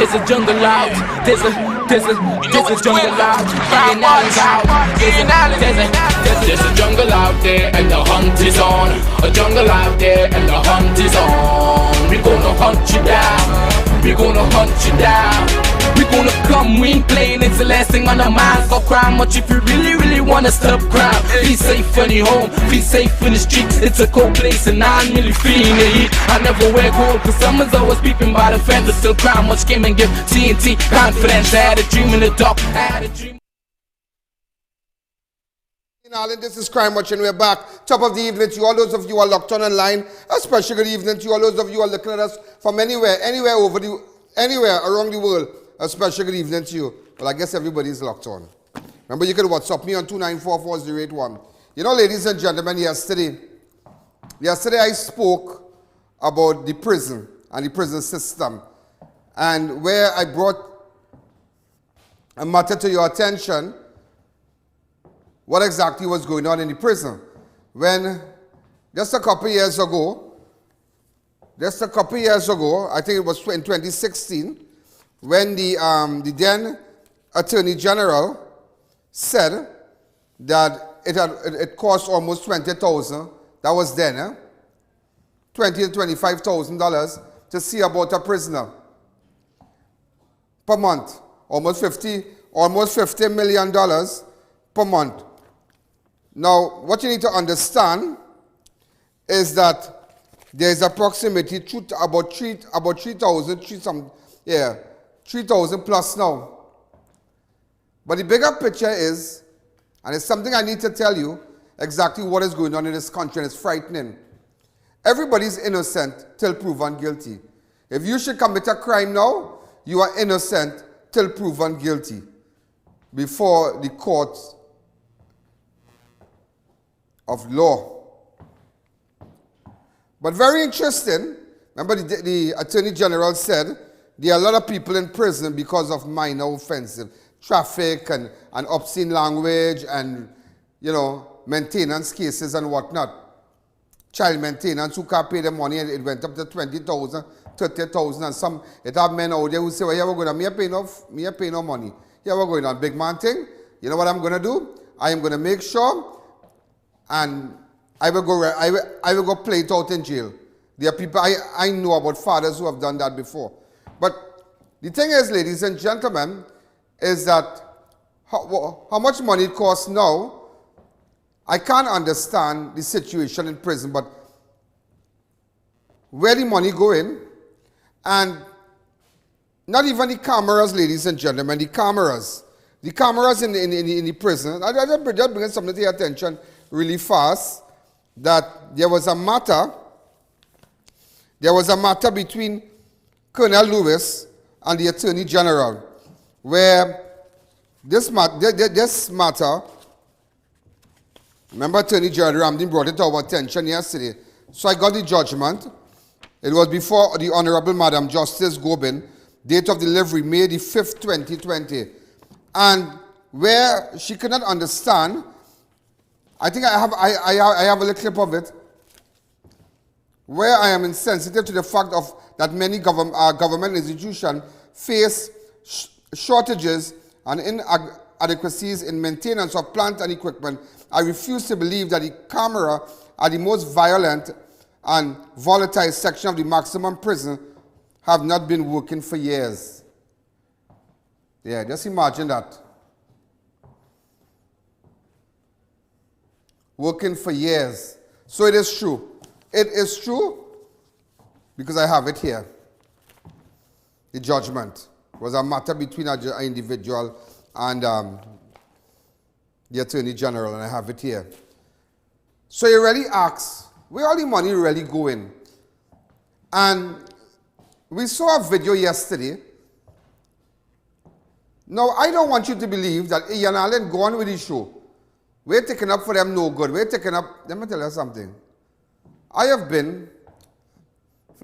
There's a jungle out. There's a jungle out. There's a jungle out there and the hunt is on. A jungle out there and the hunt is on. We gonna hunt you down. We gonna hunt you down. We gonna come, we ain't playing, it's the last thing on our minds. Stop crime much if you really wanna stop crime. Be safe in your home, be safe in the streets. It's a cold place and I'm really feeling the heat. I never wear gold cause someone's always peeping by the fence. But still crime much came and give TNT confidence. I had a dream in the dark, I had a dream. This is Crime Watch and we're back. Top of the evening to all those of you who are locked on online. A special good evening to all those of you who are looking at us from anywhere around the world. A special good evening to you. Well, I guess everybody's locked on. Remember, you can WhatsApp me on 2944081. You know, ladies and gentlemen, yesterday I spoke about the prison and the prison system, and where I brought a matter to your attention, what exactly was going on in the prison. When just a couple years ago, I think it was in 2016, when the then Attorney General said that it cost almost $20,000. That was then, $20,000 to $25,000 to see about a prisoner per month, almost $50 million per month. Now, what you need to understand is that there is approximately about 3,000 plus now. But the bigger picture is, and it's something I need to tell you, exactly what is going on in this country, and it's frightening. Everybody's innocent till proven guilty. If you should commit a crime now, you are innocent till proven guilty before the courts of law. But very interesting, remember the Attorney General said there are a lot of people in prison because of minor offenses, traffic and obscene language and, you know, maintenance cases and whatnot. Child maintenance, who can't pay the money, and it went up to 20,000, 30,000, and some, it have men out there who say, well, yeah, we're going to, me pay no money. Yeah, we're going on big man thing. You know what I'm going to do? I am going to make sure, and I will go play it out in jail. There are people, I know about fathers who have done that before. But the thing is, ladies and gentlemen, is that how much money it costs now, I can't understand the situation in prison, but where the money going, and not even the cameras, ladies and gentlemen, the cameras in the prison, I just bring something to your attention really fast, that there was a matter between Colonel Lewis and the Attorney General, where this matter, remember Attorney General Ramdin brought it to our attention yesterday. So I got the judgment. It was before the Honorable Madam Justice Gobin, date of delivery, May the 5th, 2020. And where she could not understand, I think I have a little clip of it, where I am insensitive to the fact that many government institutions face shortages and inadequacies in maintenance of plant and equipment. I refuse to believe that the camera are the most violent and volatile section of the maximum prison have not been working for years. Yeah, just imagine that. Working for years. So it is true. It is true because I have it here. The judgment was a matter between an individual and the Attorney General, and I have it here. So you really ask, where all the money really going? And we saw a video yesterday. Now, I don't want you to believe that I.A.N go on with the show. We're taking up for them no good. We're taking up, let me tell you something. I have been,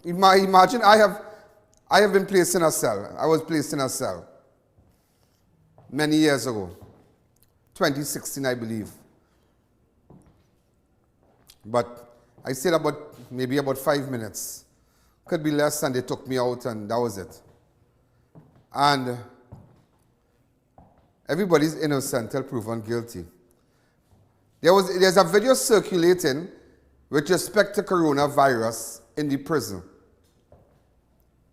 imagine I have been placed in a cell. I was placed in a cell many years ago. 2016, I believe. But I stayed maybe about 5 minutes. Could be less, and they took me out, and that was it. And everybody's innocent till proven guilty. There's a video circulating with respect to coronavirus in the prison.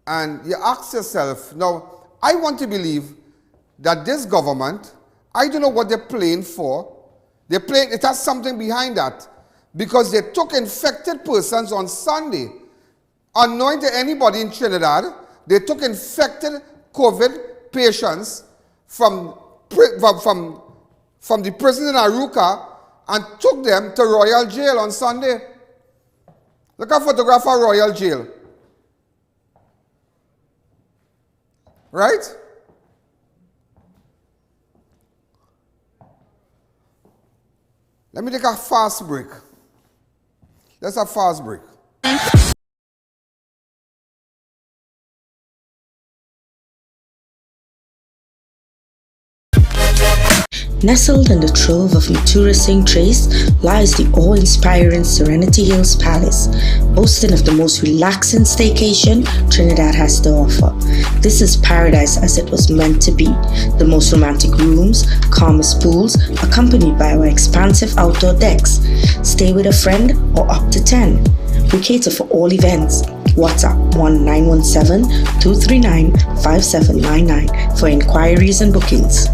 And you ask yourself, now, I want to believe that this government, I don't know what they're playing for. It has something behind that. Because they took infected persons on Sunday. Unknowing to anybody in Trinidad, they took infected COVID patients from the prison in Aruca and took them to Royal Jail on Sunday. Look at a photograph of Royal Jail. Right? Let me take a fast break. Let's have a fast break. Nestled in the trove of maturing trace lies the awe-inspiring Serenity Hills Palace, boasting of the most relaxing staycation Trinidad has to offer. This is paradise as it was meant to be. The most romantic rooms, calmest pools, accompanied by our expansive outdoor decks. Stay with a friend or up to 10. We cater for all events. WhatsApp 1917-239-5799 for inquiries and bookings.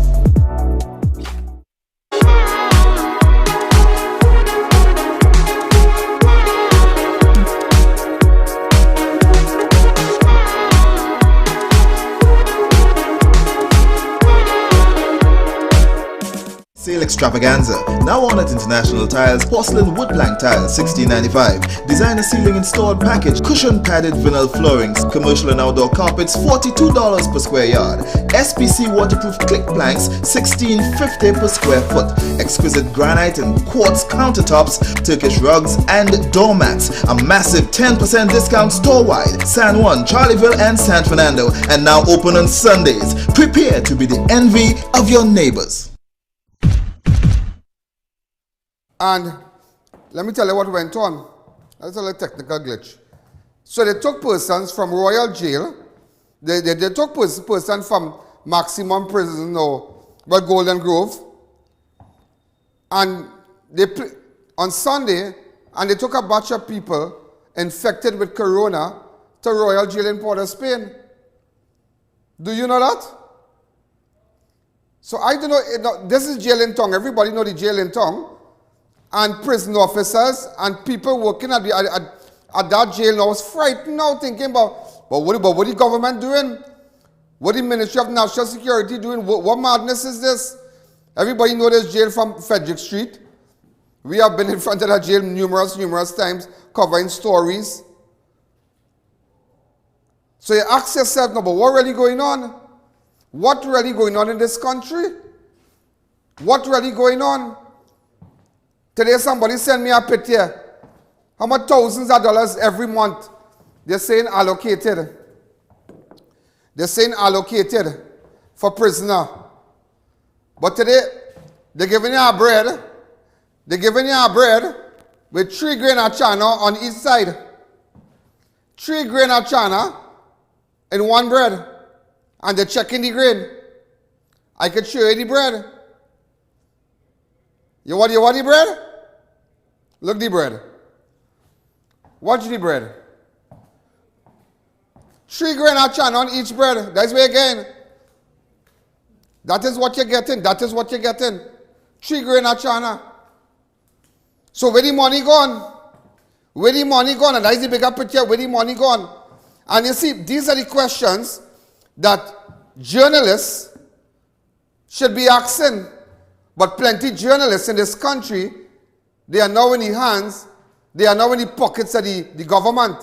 Sale extravaganza. Now on at International Tiles, porcelain wood plank tiles, $16.95. Designer ceiling installed package, cushion padded vinyl floorings, commercial and outdoor carpets, $42 per square yard. SPC waterproof click planks, $16.50 per square foot. Exquisite granite and quartz countertops, Turkish rugs and doormats. A massive 10% discount store-wide. San Juan, Charleville and San Fernando. And now open on Sundays. Prepare to be the envy of your neighbors. And let me tell you what went on. That's a little technical glitch. So they took persons from Royal Jail. They took persons from Maximum Prison, but Golden Grove. And on Sunday, and they took a batch of people infected with corona to Royal Jail in Port of Spain. Do you know that? So I don't know, this is jail in town. Everybody know the jail in town. And prison officers and people working at that jail now was frightened now, thinking about, but what the government doing? What the Ministry of National Security doing? What madness is this? Everybody know this jail from Frederick Street. We have been in front of that jail numerous times, covering stories. So you ask yourself, no, but what really going on? What really going on in this country? What really going on? Today somebody sent me a picture. How much thousands of dollars every month they're saying allocated. They're saying allocated for prisoner. But today they're giving you a bread. They're giving you a bread with 3 grain of chana on each side. 3 grain of chana in one bread. And they're checking the grain. I could show you the bread. You want the bread? Look the bread. Watch the bread. 3 grain of chana on each bread. That's where again. That is what you're getting. That is what you're getting. 3 grain of chana. So where the money gone? Where the money gone? And that is the bigger picture. Where the money gone? And you see, these are the questions that journalists should be asking. But plenty journalists in this country, they are now in the hands, they are now in the pockets of the government.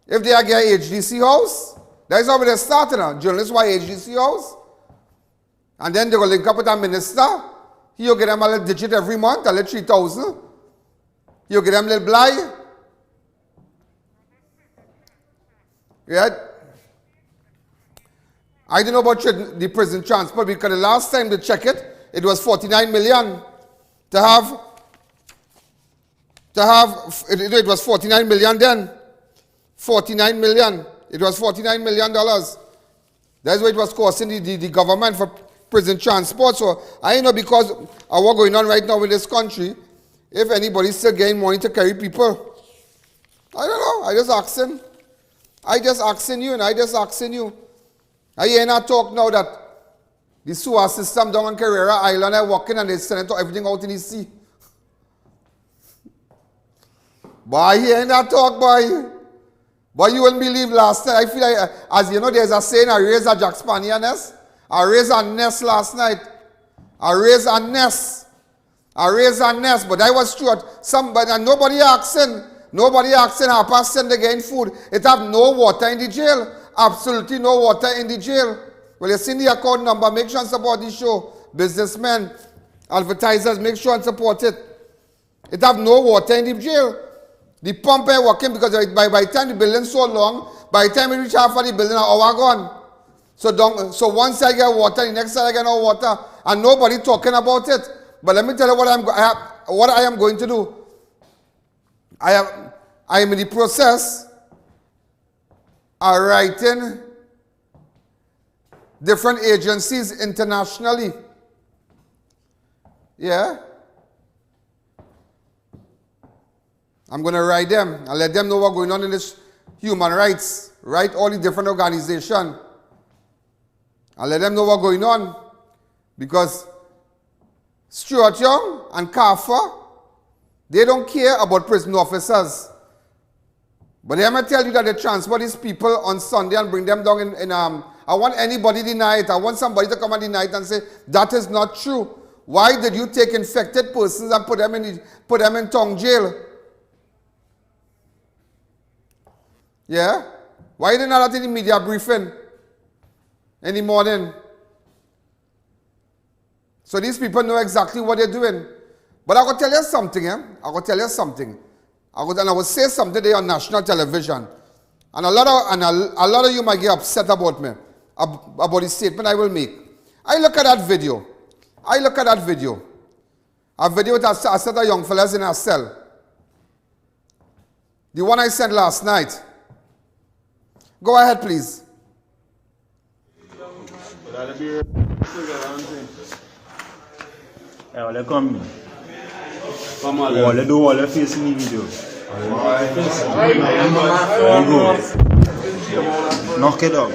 If they are get HDC house, that is how they're starting now. Journalists want HDC house. And then they will link up with a minister. He'll get them a little digit every month, a little 3,000. He'll get them a little blind. Yeah. I don't know about the prison transport because the last time they checked it, it was 49 million it was 49 million then. 49 million. It was $49 million. That's what it was costing the government for prison transport. So I know because of what's going on right now in this country, if anybody's still getting money to carry people, I don't know. I just asking. I just asking you. I.A.N talk now that the sewer system down on Carrera Island are working and they send everything out in the sea. Boy, I talk, boy. But you wouldn't believe last night. I feel like, as you know, there's a saying, I raised a Jack Spanier nest. I raised a nest last night. I raised a nest. But I was true. Somebody, and nobody asking. Half past 10 they getting food. It have no water in the jail. Absolutely no water in the jail. Well, you see the account number. Make sure and support the show. Businessmen, advertisers, make sure and support it. It have no water in the jail. The pump ain't working because by the time the building so long, by the time we reach half of the building, an hour gone. So one side get water, the next side I get no water, and nobody talking about it. But let me tell you what I am going to do. I am in the process of writing different agencies internationally. Yeah? I'm going to write them and let them know what's going on in this human rights. Write all the different organizations. And let them know what's going on. Because Stuart Young and CAFA, they don't care about prison officers. But I'm going to tell you that they transport these people on Sunday and bring them down I want anybody deny it. I want somebody to come and deny it and say, that is not true. Why did you take infected persons and put them in tongue jail? Yeah? Why didn't that in the media briefing in the morning? So these people know exactly what they're doing. But I will tell you something, I will say something today on national television. And a lot of you might get upset about me, about the statement I will make. I look at that video. A video with a set of young fellas in a cell. The one I sent last night. Go ahead, please. Come on, let's do all the face in the video. Knock it up.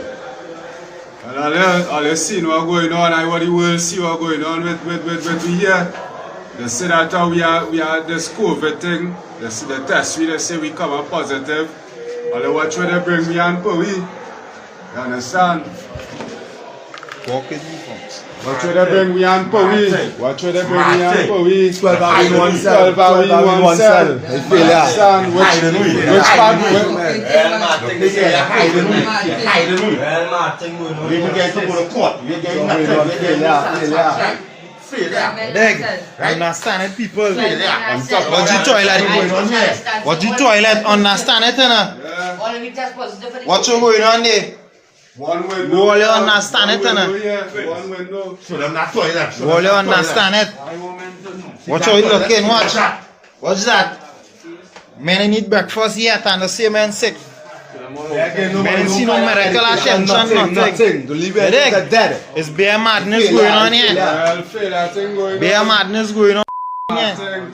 All you see what's going on, and what the world see what's going on with we here. They say that we are this COVID thing. They see the test, they say we come up positive. All you watch where they bring me and put we. You understand? Walk with me, folks. Watch where they bring me and put we. 12 hours in one cell. 12 hours in one cell. They fail that. Which part? We can get to go to court. We get nothing. Understand it, people. What the toilet going on here? What the toilet? Understand it, what's going on there? One window. Will you understand it, One window. So them not toilet. Will you understand it? Watch how you looking, watch. What's that? Men need breakfast yet and the same man sick. Men see no medical attention, nothing. It's bare madness going on here. Bare madness going on here.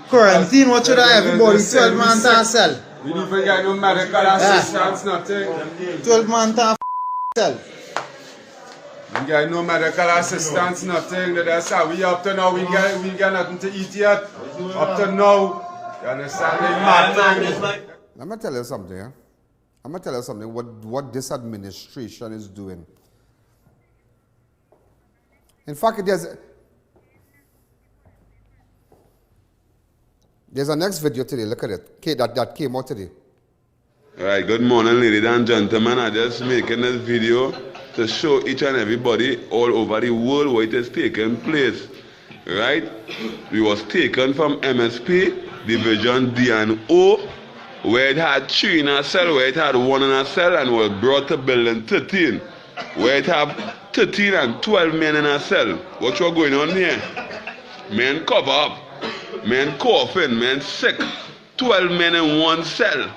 Quarantine, what should I everybody 12 man to sell? We don't get no medical assistance, nothing. 12 man to sell. We get no medical assistance, nothing. That's how we up to now, we get nothing to eat yet. Up to now. You understand? Let me tell you something, yeah? I'm going to tell you something, what this administration is doing. In fact, there's a next video today, look at it, that came out today. Alright, good morning ladies and gentlemen. I'm just making this video to show each and everybody all over the world what is taking place. Right? We was taken from MSP, Division D and O, where it had 3 in a cell, where it had 1 in a cell, and was brought to building 13, where it have 13 and 12 men in a cell. What's going on here? Men cover up, men coughing, men sick, 12 men in one cell.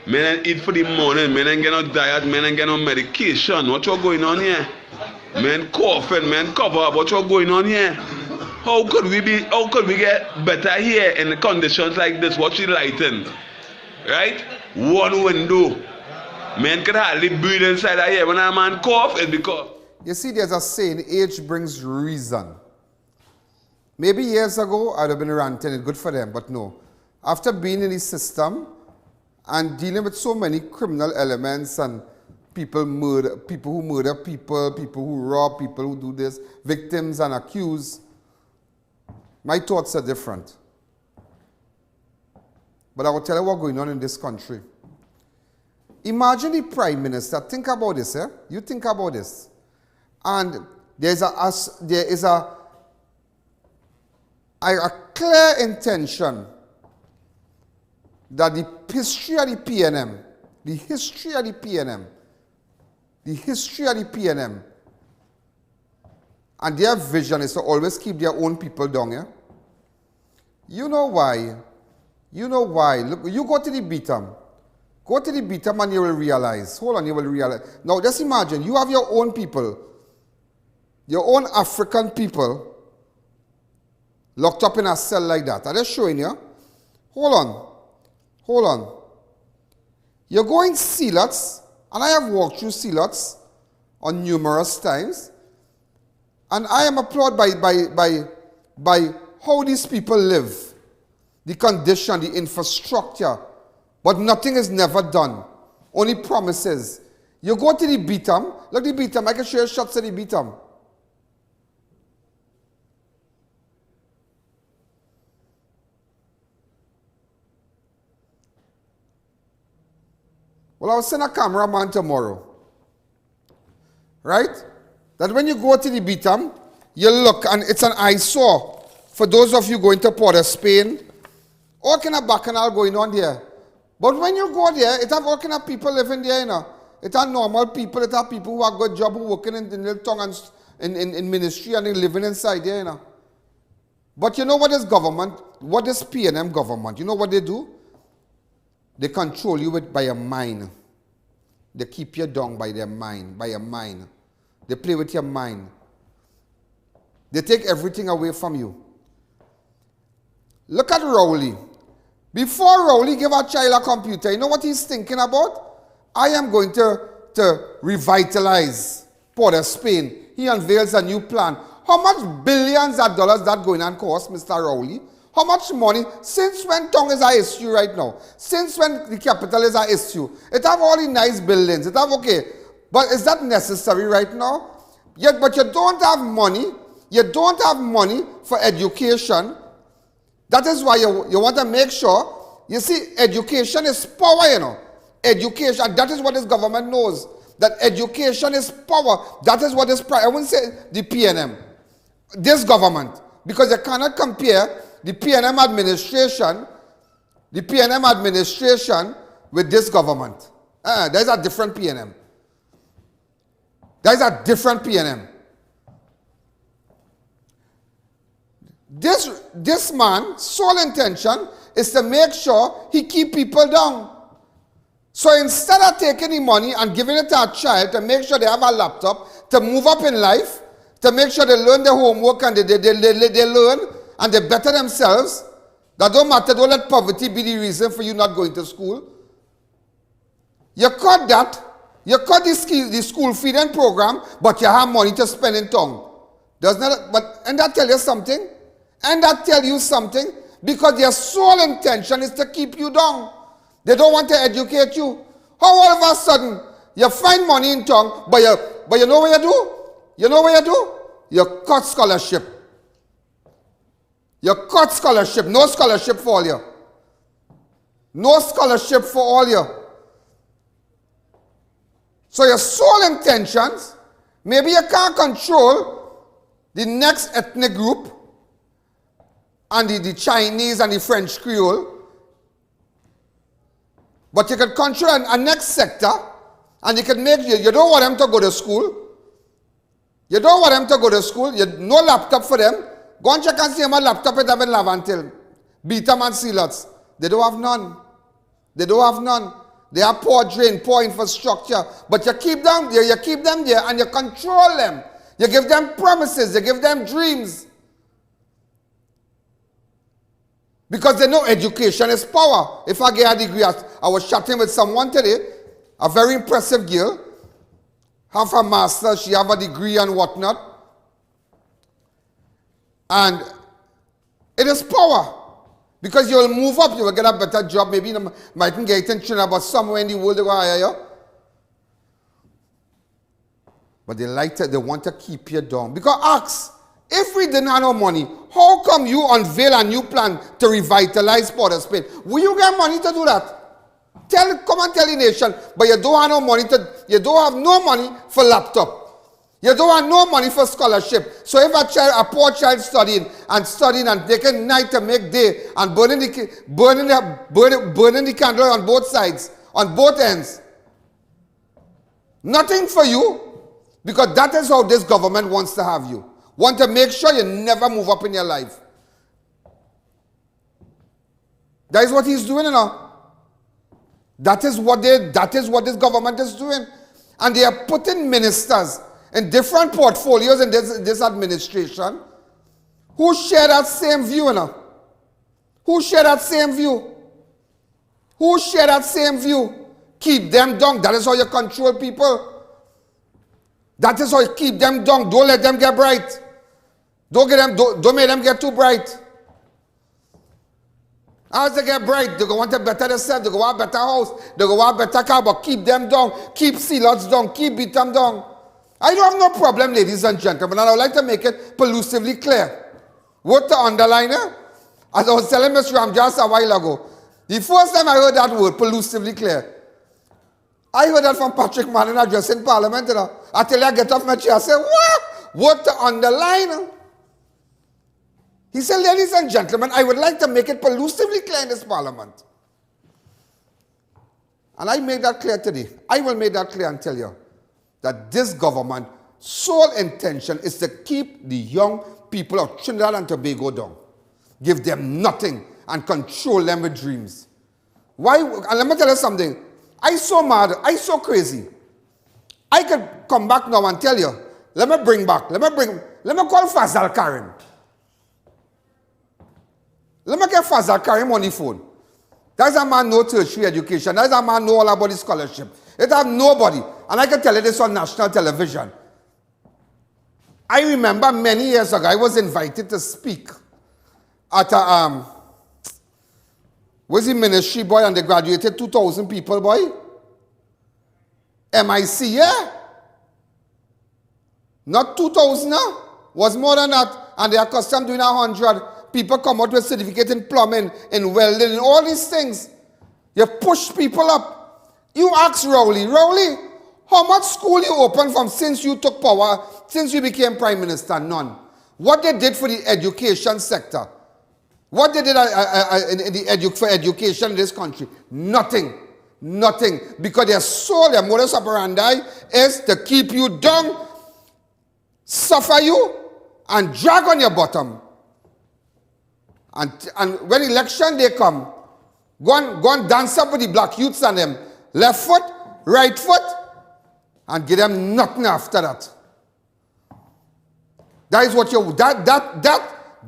Men ain't eat for the morning, men ain't get no diet, men ain't get no medication. What you going on here? Men coughing, men cover up. What you going on here? How could we get better here in conditions like this? What you lighting? Right? One window. Men can hardly breathe inside of here. When a man cough, it's because... You see, there's a saying, age brings reason. Maybe years ago, I'd have been ranting, it's good for them, but no. After being in the system and dealing with so many criminal elements and people who murder people, people who rob, people who do this, victims and accused, my thoughts are different. But I will tell you what's going on in this country. Imagine the Prime Minister, think about this, eh? You think about this. And there is a clear intention that the history of the PNM, and their vision is to always keep their own people down here. You know why? Look, you go to the Beatam. Go to the Beatam and you will realize. Hold on, you will realize. Now, just imagine, you have your own people, your own African people, locked up in a cell like that. I'm just showing you. Hold on. You're going Sealots, and I have walked through Sealots on numerous times, and I am applauded by how these people live, the condition, the infrastructure, but nothing is never done. Only promises. You go to the Beatam, look the Beatam, I can show you shots of the Beatam. Well, I'll send a cameraman tomorrow. Right? That when you go to the Beatam, you look and it's an eyesore. For those of you going to Port of Spain, all kind of bacchanal going on there. But when you go there, it have all kind of people living there, you know. It are normal people, it are people who have good job, who working in the tongue and in ministry and they living inside there, you know. But you know what is government, what is PNM government? You know what they do? They control you by your mind. They keep you down by your mind. They play with your mind. They take everything away from you. Look at Rowley. Before Rowley gave a child a computer, you know what he's thinking about? I am going to revitalize Port of Spain. He unveils a new plan. How much billions of dollars that going on cost, Mr. Rowley? How much money? Since when tongue is an issue right now? Since when the capital is an issue? It have all the nice buildings. It have okay. But is that necessary right now? Yet, but you don't have money. You don't have money for education. That is why you want to make sure, you see, education is power, you know. Education, that is what this government knows. That education is power. That is what is, I wouldn't say the PNM. This government. Because you cannot compare the PNM administration with this government. There's a different PNM. There's a different PNM. This man's sole intention is to make sure he keep people down. So instead of taking the money and giving it to a child to make sure they have a laptop, to move up in life, to make sure they learn their homework and they learn and they better themselves, that don't matter, don't let poverty be the reason for you not going to school. You cut that, you cut the school feeding program, but you have money to spend in town. And that tell you something? And that tell you something? Because their sole intention is to keep you down. They don't want to educate you. How all of a sudden, you find money in town, but you know what you do? You know what you do? You cut scholarship. You cut scholarship. No scholarship for all you. No scholarship for all you. So your sole intentions, maybe you can't control the next ethnic group and the Chinese and the French Creole, but you can control a next sector and you can make, you don't want them to go to school. You don't want them to go to school. You no laptop for them. Go and check and see how much laptop it have in Lavantil. Beatam and Sealots. They don't have none. They don't have none. They are poor drain, poor infrastructure. But you keep them there, and you control them. You give them promises, you give them dreams. Because they know education is power. If I get a degree, I was chatting with someone today, a very impressive girl, have a master's, she have a degree and whatnot. And it is power. Because you will move up, you will get a better job. Maybe you mightn't get it in Trinidad, but somewhere in the world they will hire you. But they want to keep you down. Because ask, if we didn't have no money, how come you unveil a new plan to revitalize Port of Spain? Will you get money to do that? Come and tell the nation, but you don't have no money you don't have no money for laptop. You don't have no money for scholarship. So if a poor child studying and taking night to make day and burning the candle on both sides, on both ends, nothing for you, because that is how this government wants to have you. Want to make sure you never move up in your life. That is what he's doing, you know. That is what this government is doing. And they are putting ministers in different portfolios in this administration who share that same view, you know. Who share that same view. Who share that same view. Keep them down. That is how you control people. That is how you keep them down. Don't let them get bright. Don't make them get too bright. As they get bright, they go want to better themselves, they go want a better house, they go want a better car, but keep them down, keep zealots down, keep beat them down. I don't have no problem, ladies and gentlemen, and I would like to make it pollusively clear. What to underline it? As I was telling Mr. Ram just a while ago, the first time I heard that word, pollusively clear, I heard that from Patrick Manning addressing Parliament, you know. Until I get off my chair, I say, what to underline? He said, ladies and gentlemen, I would like to make it pollusively clear in this Parliament. And I made that clear today. I will make that clear and tell you that this government sole intention is to keep the young people of Trinidad and Tobago down. Give them nothing and control them with dreams. Why? And let me tell you something. I so mad, I so crazy. I could come back now and tell you, let me call Fazal Karim. Let me get Fazal Karim on the phone. That's a man no tertiary education. That's a man know all about the scholarship. It have nobody. And I can tell you this on national television. I remember many years ago, I was invited to speak at a, was the ministry, boy, and they graduated 2,000 people, boy. MIC, yeah? Not 2,000, no? Was more than that. And they are accustomed doing 100. People come out with certificate in plumbing, in welding, in all these things. You push people up. You ask Rowley, how much school you opened from since you took power, since you became Prime Minister? None. What they did for the education sector? What they did for education in this country? Nothing. Nothing. Because their modus operandi is to keep you down, suffer you, and drag on your bottom. And when election day come, go and dance up with the black youths and them. Left foot, right foot, and give them nothing after that. That is what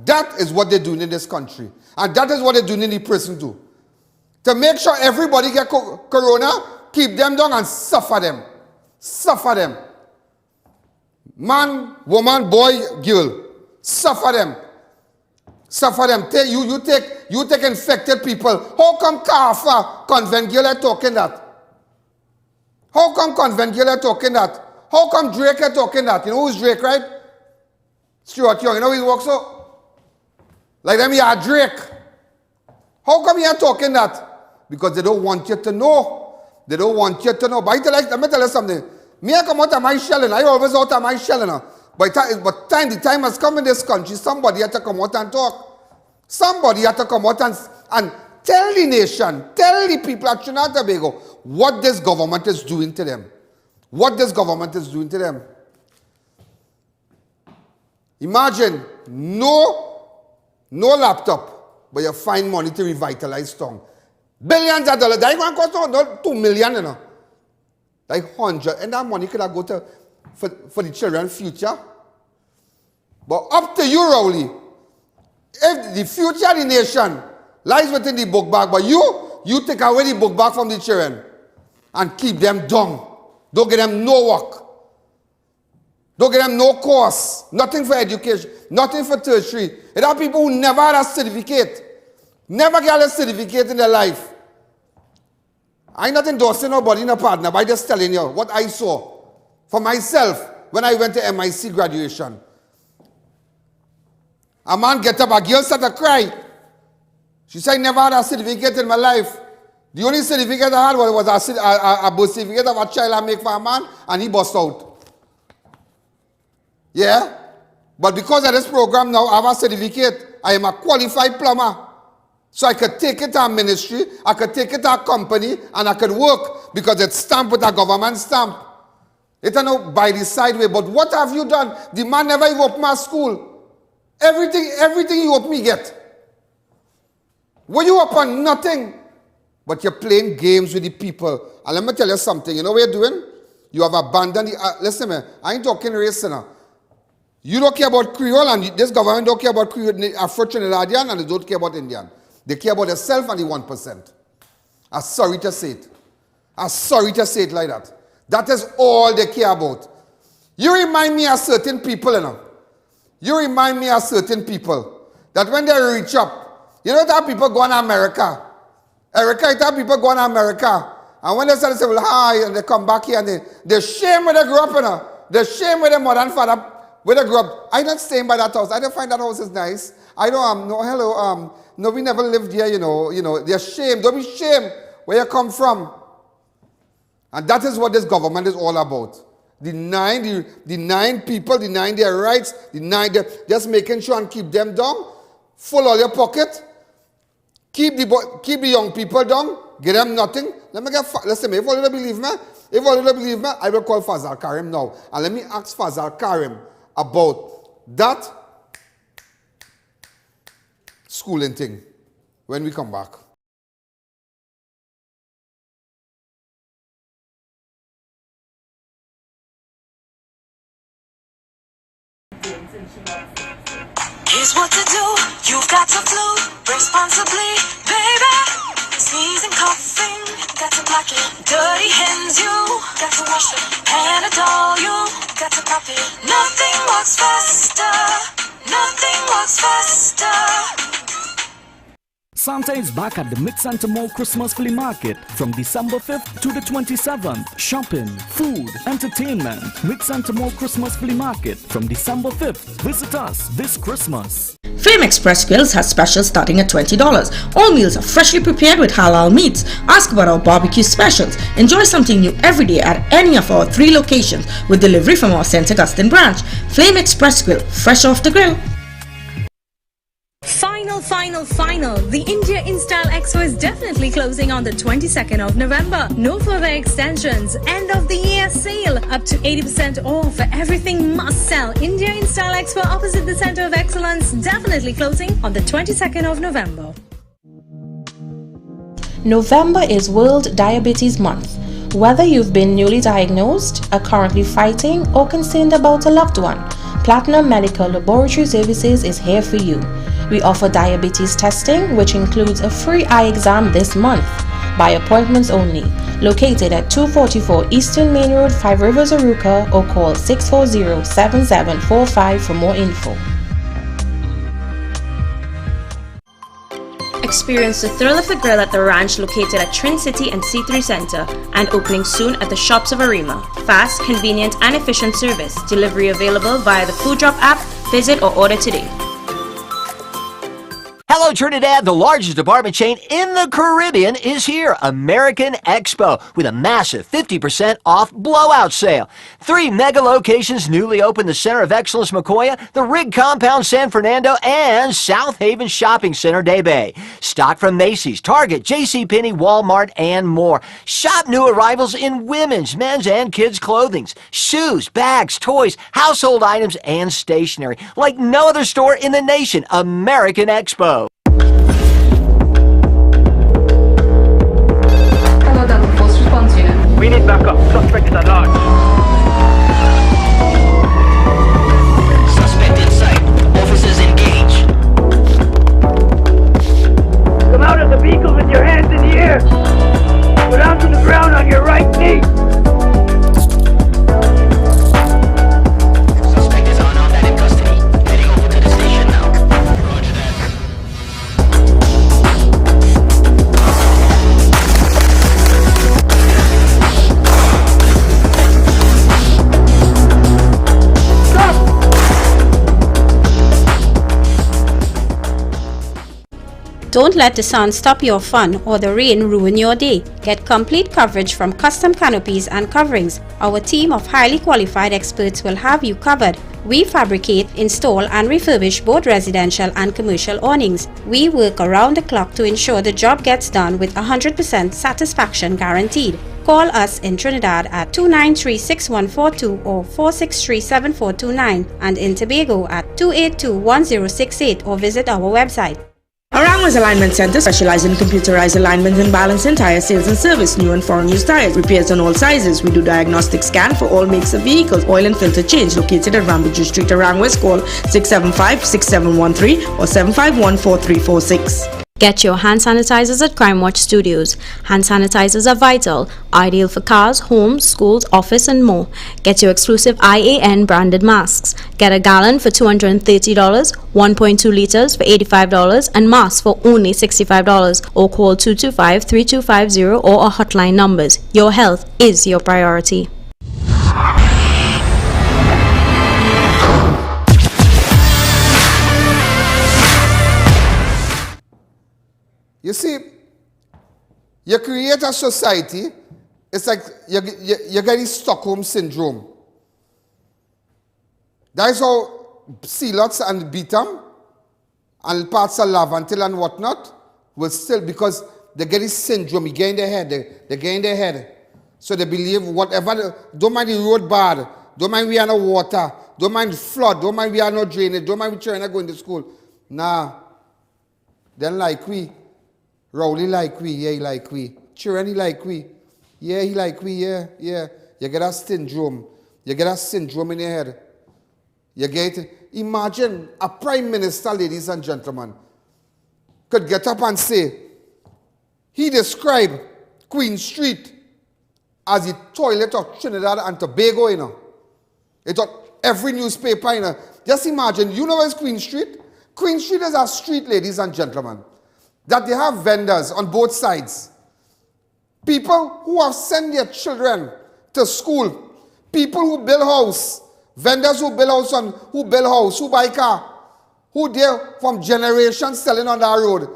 that is what they're doing in this country. And that is what they're doing in the prison too. To make sure everybody get corona, keep them down and suffer them. Suffer them. Man, woman, boy, girl. Suffer them. Suffer them. You take infected people. How come Kafa convent girl are talking that? How come convent girl are talking that? How come Drake are talking that? You know who's Drake, right? Stuart Young. You know he works so? Like them, yeah, Drake. How come you are talking that? Because they don't want you to know. They don't want you to know. But let me tell you something. Me, I come out of my shell, and I always out of my shell, you But the time has come in this country, somebody had to come out and talk. Somebody had to come out and tell the nation, tell the people at Trinidad and Tobago what this government is doing to them. What this government is doing to them. Imagine, no laptop, but you find money to revitalize town. Billions of dollars. That ain't going to cost no 2 million, you know. Like 100. And that money could have go to for the children's future. But up to you, Rowley. If the future of the nation lies within the book bag, but you take away the book bag from the children and keep them dumb. Don't give them no work. Don't give them no course. Nothing for education. Nothing for tertiary. There are people who never had a certificate. Never get a certificate in their life. I'm not endorsing nobody in a partner, but I'm just telling you what I saw for myself when I went to MIC graduation. A man get up, a girl started to cry. She said, I never had a certificate in my life. The only certificate I had was a birth certificate of a child I make for a man, and he bust out. Yeah? But because of this program now, I have a certificate. I am a qualified plumber. So I could take it to a ministry, I could take it to a company, and I could work because it's stamped with a government stamp. It's not by the side way. But what have you done? The man never even opened my school. Everything you open, me get. When you open nothing, but you're playing games with the people. And let me tell you something. You know what you're doing? You have abandoned the... listen, man, I ain't talking race now. You don't care about Creole, and this government don't care about Creole, Afro-Trinidadian, and they don't care about Indian. They care about themselves and the 1%. I'm sorry to say it. I'm sorry to say it like that. That is all they care about. You remind me of certain people, you know. You remind me of certain people that when they reach up, you know that people go to America. That people go to America. And when they start to say, well, hi, and they come back here and they shame where they grew up, you know. They shame where their mother and father, where they grew up. I don't stay by that house. I don't find that house is nice. I don't, no, hello, no, we never lived here, you know, they're ashamed. Don't be ashamed where you come from. And that is what this government is all about. Denying people, denying their rights, just making sure and keep them down, full of your pocket, keep the young people down, give them nothing. Listen, if you don't believe me, I will call Fazal Karim now. And let me ask Fazal Karim about that schooling thing when we come back. Here's what to do. You've got to flu responsibly, baby. Sneezing, coughing, got to block it. Dirty hands, you got to wash it. Panadol, you got to pop it. Nothing works faster. Nothing works faster. Santa is back at the Mid-Santa Mall Christmas Flea Market from December 5th to the 27th. Shopping, food, entertainment. Mid-Santa Mall Christmas Flea Market from December 5th. Visit us this Christmas. Flame Express Grills has specials starting at $20. All meals are freshly prepared with halal meats. Ask about our barbecue specials. Enjoy something new every day at any of our 3 locations with delivery from our St. Augustine branch. Flame Express Grill, fresh off the grill. Final. The India InStyle Expo is definitely closing on the 22nd of November. No further extensions. End of the year sale. Up to 80% off. Everything must sell. India InStyle Expo opposite the Center of Excellence. Definitely closing on the 22nd of November. November is World Diabetes Month. Whether you've been newly diagnosed, are currently fighting, or concerned about a loved one, Platinum Medical Laboratory Services is here for you. We offer diabetes testing, which includes a free eye exam this month, by appointments only. Located at 244 Eastern Main Road, 5 Rivers, Arouca, or call 640-7745 for more info. Experience the thrill of the grill at the ranch located at Trin City and C3 Center and opening soon at the Shops of Arima. Fast, convenient, and efficient service. Delivery available via the Food Drop app. Visit or order today. Hello Trinidad, the largest department chain in the Caribbean is here, American Expo, with a massive 50% off blowout sale. 3 mega locations newly opened: the Center of Excellence Macoya, the Rig Compound San Fernando, and South Haven Shopping Center Day Bay. Stock from Macy's, Target, JCPenney, Walmart, and more. Shop new arrivals in women's, men's, and kids' clothing, shoes, bags, toys, household items, and stationery. Like no other store in the nation, American Expo. We need backup. Suspect is at large. Suspect in sight. Officers engaged. Come out of the vehicle with your hands in the air. Go down to the ground on your right knee. Suspect is unarmed and in custody. Heading over to the station now. Roger that. Don't let the sun stop your fun or the rain ruin your day. Get complete coverage from Custom Canopies and Coverings. Our team of highly qualified experts will have you covered. We fabricate, install and refurbish both residential and commercial awnings. We work around the clock to ensure the job gets done with 100% satisfaction guaranteed. Call us in Trinidad at 293-6142 or 463-7429 and in Tobago at 282-1068 or visit our website. Arangwa's Alignment Center specializes in computerized alignment and balancing tire sales and service, new and foreign used tires, repairs on all sizes. We do diagnostic scan for all makes of vehicles, oil and filter change. Located at Rambuju Street, Arangwa's. Call 675-6713 or 751-4346. Get your hand sanitizers at Crime Watch Studios. Hand sanitizers are vital, ideal for cars, homes, schools, office and more. Get your exclusive I.A.N. branded masks. Get a gallon for $230, 1.2 liters for $85 and masks for only $65 or call 225-3250 or our hotline numbers. Your health is your priority. You see, you create a society, it's like you get the Stockholm syndrome. That is how Sealots and Beetham and parts of Lavantil and whatnot will still, because they get this syndrome, you get in their head, they get in their head. So they believe whatever, don't mind the road bad, don't mind we are no water, don't mind flood, don't mind we are no drainage, don't mind we trying to go into school. Nah, then like we. Rowley like we, yeah, he like we. Chirani like we, yeah, he like we, yeah, yeah. You get that syndrome. You get that syndrome in your head. You get it. Imagine a prime minister, ladies and gentlemen, could get up and say, he described Queen Street as the toilet of Trinidad and Tobago, you know. It got every newspaper, you know. Just imagine, you know where's Queen Street? Queen Street is a street, ladies and gentlemen, that they have vendors on both sides. People who have sent their children to school. People who build house. Vendors who build house, who buy car. Who there from generations selling on that road.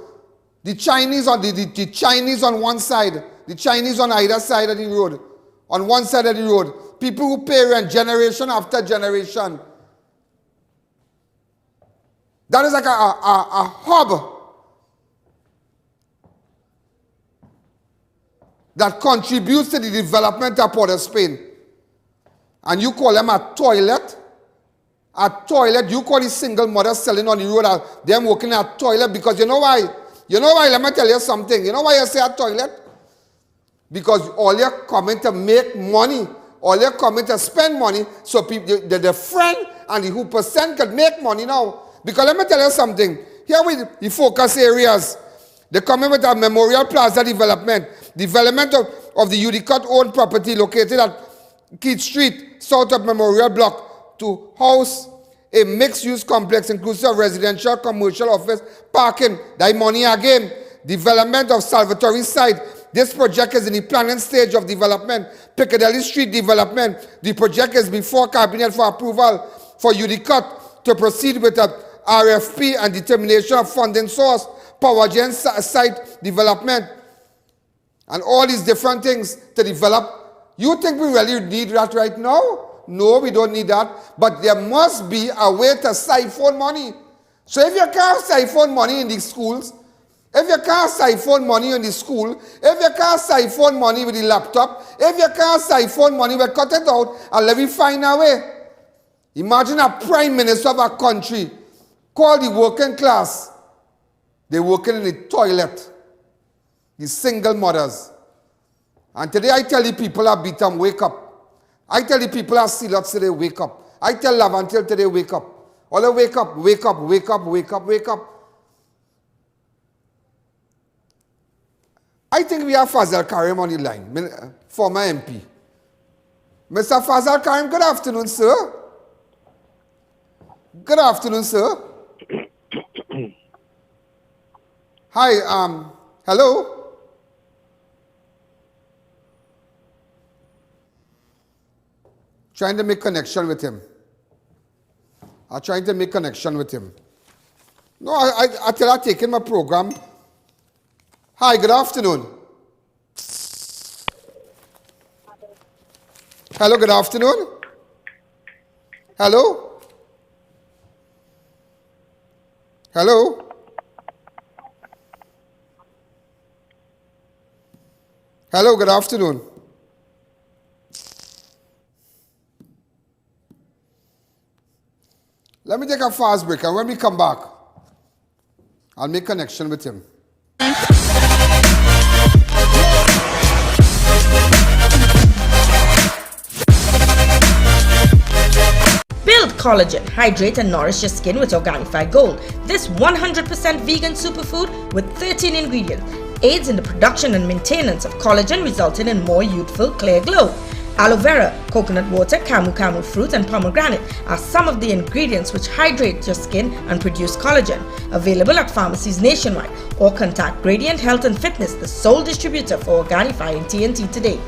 The Chinese on the Chinese on one side. The Chinese on either side of the road. On one side of the road. People who pay rent generation after generation. That is like a hub that contributes to the development of Port of Spain. And you call them a toilet? A toilet, you call the single mother selling on the road, them working at a toilet, because you know why? You know why? Let me tell you something. You know why I say a toilet? Because all you're coming to make money, all you're coming to spend money, so people, the friend and the who percent could make money now. Because let me tell you something. Here with the focus areas, they come in with a Memorial Plaza development of the Udicott-owned property located at Keith Street, south of Memorial Block, to house a mixed-use complex inclusive of residential, commercial, office, parking. That money again. Development of Salvatore site. This project is in the planning stage of development. Piccadilly Street development. The project is before Cabinet for approval for Udicott to proceed with a RFP and determination of funding source. Power gen site development, and all these different things to develop. You think we really need that right now? No, we don't need that. But there must be a way to siphon money. So if you can't siphon money in the schools, if you can't siphon money in the school, if you can't siphon money with the laptop, if you can't siphon money, we'll cut it out and let me find a way. Imagine a prime minister of a country called the working class. They're working in the toilet. The single mothers. And today I tell the people at Beatham, wake up. I tell the people at Sealots today, wake up. I tell Lavantil today, wake up. All the wake up, wake up, wake up, wake up, wake up. I think we have Fazal Karim on the line, former MP. Mr. Fazal Karim, good afternoon, sir. Good afternoon, sir. Hi, hello? Trying to make connection with him. I'm trying to make connection with him. No, I tell her taking my program. Hi, good afternoon. Hello, good afternoon. Hello? Hello? Hello, good afternoon. Let me take a fast break, and when we come back, I'll make connection with him. Build collagen, hydrate and nourish your skin with Organifi Gold. This 100% vegan superfood with 13 ingredients aids in the production and maintenance of collagen, resulting in more youthful, clear glow. Aloe vera, coconut water, camu fruit and pomegranate are some of the ingredients which hydrate your skin and produce collagen. Available at pharmacies nationwide, or contact Gradient Health and Fitness, the sole distributor for Organifi in TNT today.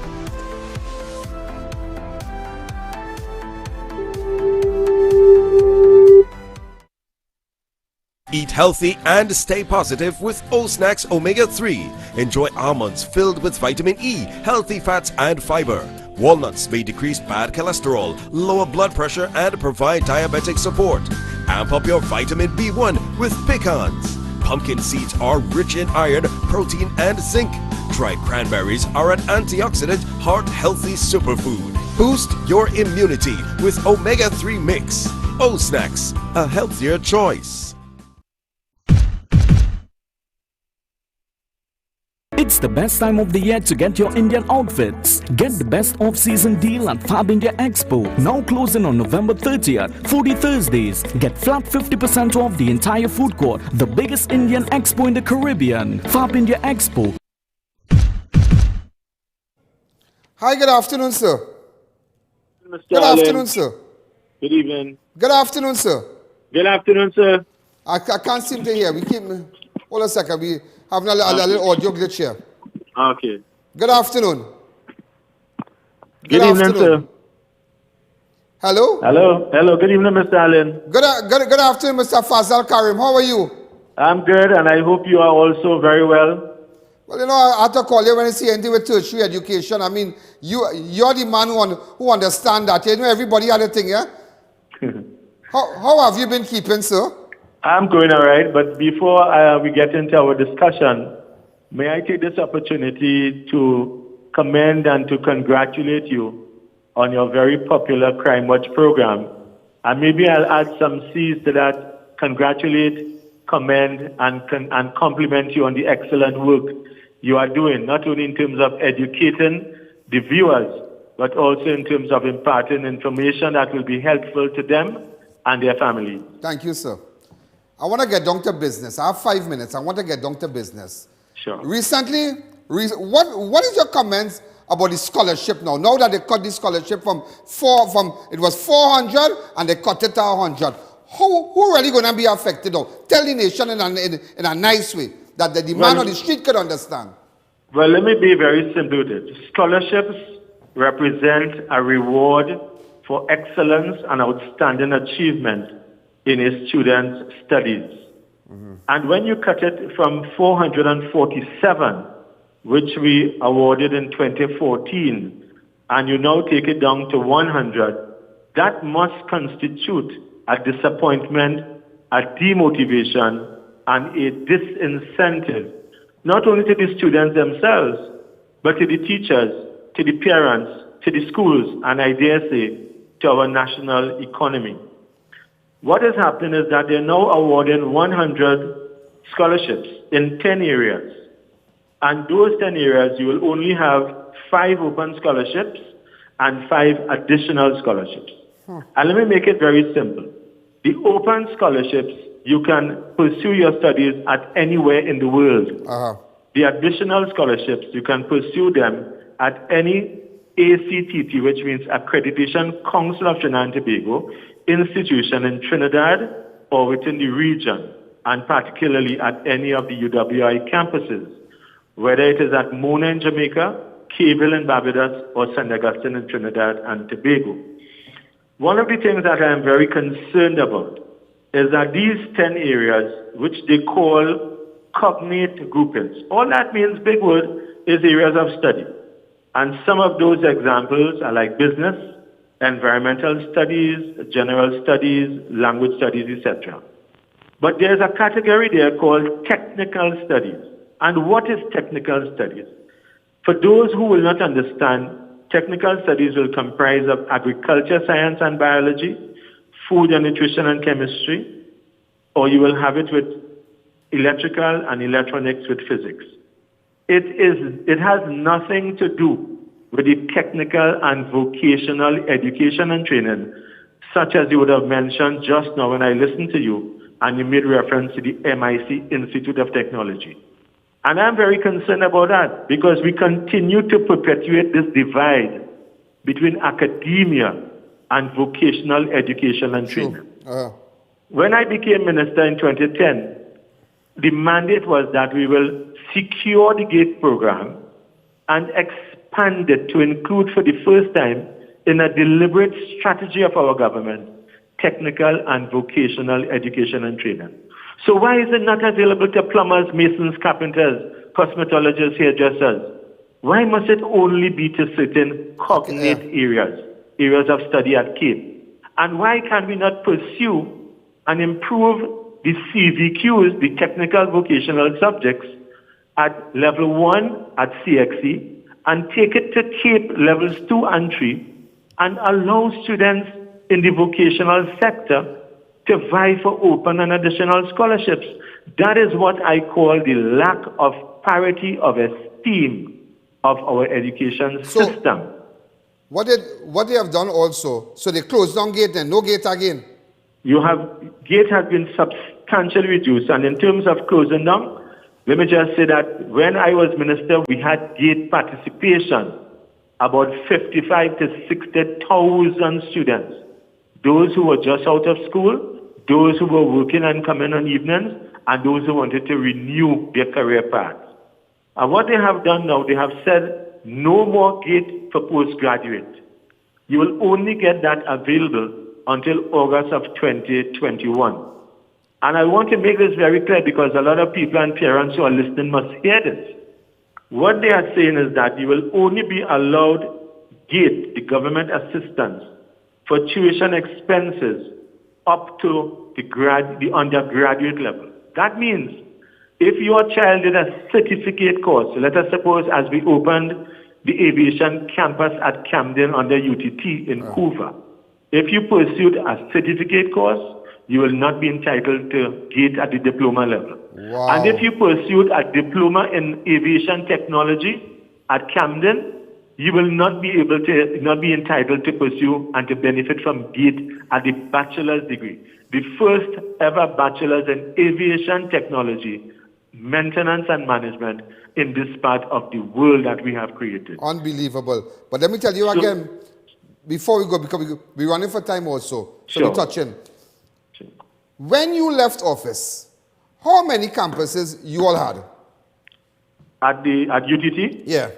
Eat healthy and stay positive with O-Snacks Omega-3. Enjoy almonds filled with vitamin E, healthy fats and fiber. Walnuts may decrease bad cholesterol, lower blood pressure and provide diabetic support. Amp up your vitamin B1 with pecans. Pumpkin seeds are rich in iron, protein and zinc. Dried cranberries are an antioxidant, heart-healthy superfood. Boost your immunity with Omega-3 Mix. O-Snacks, a healthier choice. It's the best time of the year to get your Indian outfits. Get the best off-season deal at Fab India Expo. Now closing on November 30th, Foodie Thursdays. Get flat 50% off the entire food court. The biggest Indian expo in the Caribbean. Fab India Expo. Hi, good afternoon, sir. Mr. Good Allen. afternoon, sir. Good evening. Good afternoon, sir. Good afternoon, sir. I can't seem to hear. We keep... Hold a second. We having a little audio glitch here. Okay. Good afternoon. Good evening, sir. Hello? Hello. Hello. Good evening, Mr. Allen. Good afternoon, Mr. Fazal Karim. How are you? I'm good, and I hope you are also very well. Well, you know, I have to call you when I see anything with tertiary education. I mean, you're the man who understands that. You know, everybody had a thing, yeah? How have you been keeping, sir? I'm going all right, but before we get into our discussion, may I take this opportunity to commend and to congratulate you on your very popular Crime Watch program. And maybe I'll add some C's to that: congratulate, commend, and compliment you on the excellent work you are doing, not only in terms of educating the viewers, but also in terms of imparting information that will be helpful to them and their family. Thank you, sir. I want to get down to business. I have 5 minutes. I want to get down to business. Sure. Recently, what is your comments about the scholarship now? Now that they cut the scholarship it was 400 and they cut it to 100. Who really going to be affected now? Tell the nation in a nice way that the man on the street could understand. Well, let me be very simple with it. Scholarships represent a reward for excellence and outstanding achievement in a student's studies. And when you cut it from 447, which we awarded in 2014, and you now take it down to 100, that must constitute a disappointment, a demotivation, and a disincentive, not only to the students themselves, but to the teachers, to the parents, to the schools, and I dare say, to our national economy. What is happening is that they're now awarding 100 scholarships in 10 areas. And those 10 areas, you will only have 5 open scholarships and 5 additional scholarships. And let me make it very simple. The open scholarships, you can pursue your studies at anywhere in the world. The additional scholarships, you can pursue them at any ACTT, which means Accreditation Council of Trinidad and Tobago, institution in Trinidad or within the region, and particularly at any of the UWI campuses, whether it is at Mona in Jamaica, Cable in Barbados, or St. Augustine in Trinidad and Tobago. One of the things that I am very concerned about is that these 10 areas, which they call cognate groupings, all that means, big word, is areas of study. And some of those examples are like business, environmental studies, general studies, language studies, etc. But there's a category there called technical studies. And what is technical studies? For those who will not understand, technical studies will comprise of agriculture, science and biology, food and nutrition and chemistry, or you will have it with electrical and electronics with physics. It has nothing to do with the technical and vocational education and training, such as you would have mentioned just now when I listened to you, and you made reference to the MIC Institute of Technology. And I'm very concerned about that because we continue to perpetuate this divide between academia and vocational education and training. When I became minister in 2010, the mandate was that we will secure the GATE program and expand it to include for the first time in a deliberate strategy of our government, technical and vocational education and training. So why is it not available to plumbers, masons, carpenters, cosmetologists, hairdressers? Why must it only be to certain cognate areas of study at CAPE? And why can we not pursue and improve the CVQs, the technical vocational subjects, at level 1 at CXE and take it to CAPE levels 2 and 3 and allow students in the vocational sector to vie for open and additional scholarships? That is what I call the lack of parity of esteem of our education system. What they have done also, so they closed down GATE and no GATE again? GATE has been substantially reduced, and in terms of closing down, let me just say that when I was minister, we had GATE participation, about 55 to 60,000 students. Those who were just out of school, those who were working and coming on evenings, and those who wanted to renew their career paths. And what they have done now, they have said no more GATE for postgraduate. You will only get that available until August of 2021. And I want to make this very clear because a lot of people and parents who are listening must hear this. What they are saying is that you will only be allowed GATE, the government assistance, for tuition expenses up to the undergraduate level. That means if your child did a certificate course, so let us suppose as we opened the aviation campus at Camden under UTT in Hoover, if you pursued a certificate course, you will not be entitled to GATE at the diploma level. Wow. And if you pursued a diploma in aviation technology at Camden, you will not be entitled to pursue and to benefit from GATE at the bachelor's degree. The first ever bachelor's in aviation technology, maintenance and management in this part of the world that we have created. Unbelievable. But let me tell you again, before we go, because we're running for time also, so we're touching. When you left office, how many campuses you all had? At UTT? Yeah.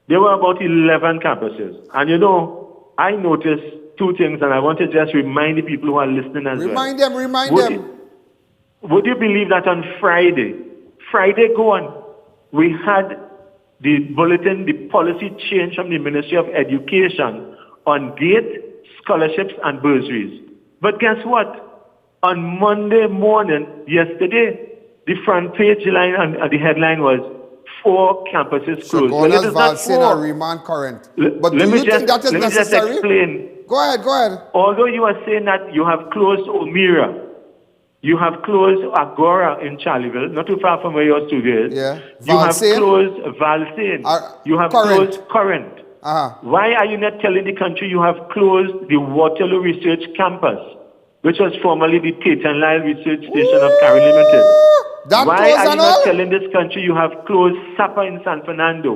There were about 11 campuses. And you know, I noticed two things, and I want to just remind the people who are listening as well. Remind them. Would you believe that on Friday gone, we had the bulletin, the policy change from the Ministry of Education on GATE, scholarships, and bursaries. But guess what? On Monday morning, yesterday, the front page line and the headline was 4 campuses closed. Well, it is not 4. Remand current. But do you think that is necessary? Let me just explain. Go ahead. Although you are saying that you have closed O'Meara, You have closed Agora in Charleville, not too far from where your studio is. Yeah. You have Valsain? closed Valsain. You have Current. closed Current. Uh-huh. Why are you not telling the country you have closed the Waterloo Research Campus, which was formerly the Tate and Lyle Research Station of Cary Limited? Why are you not telling this country you have closed SAPA in San Fernando?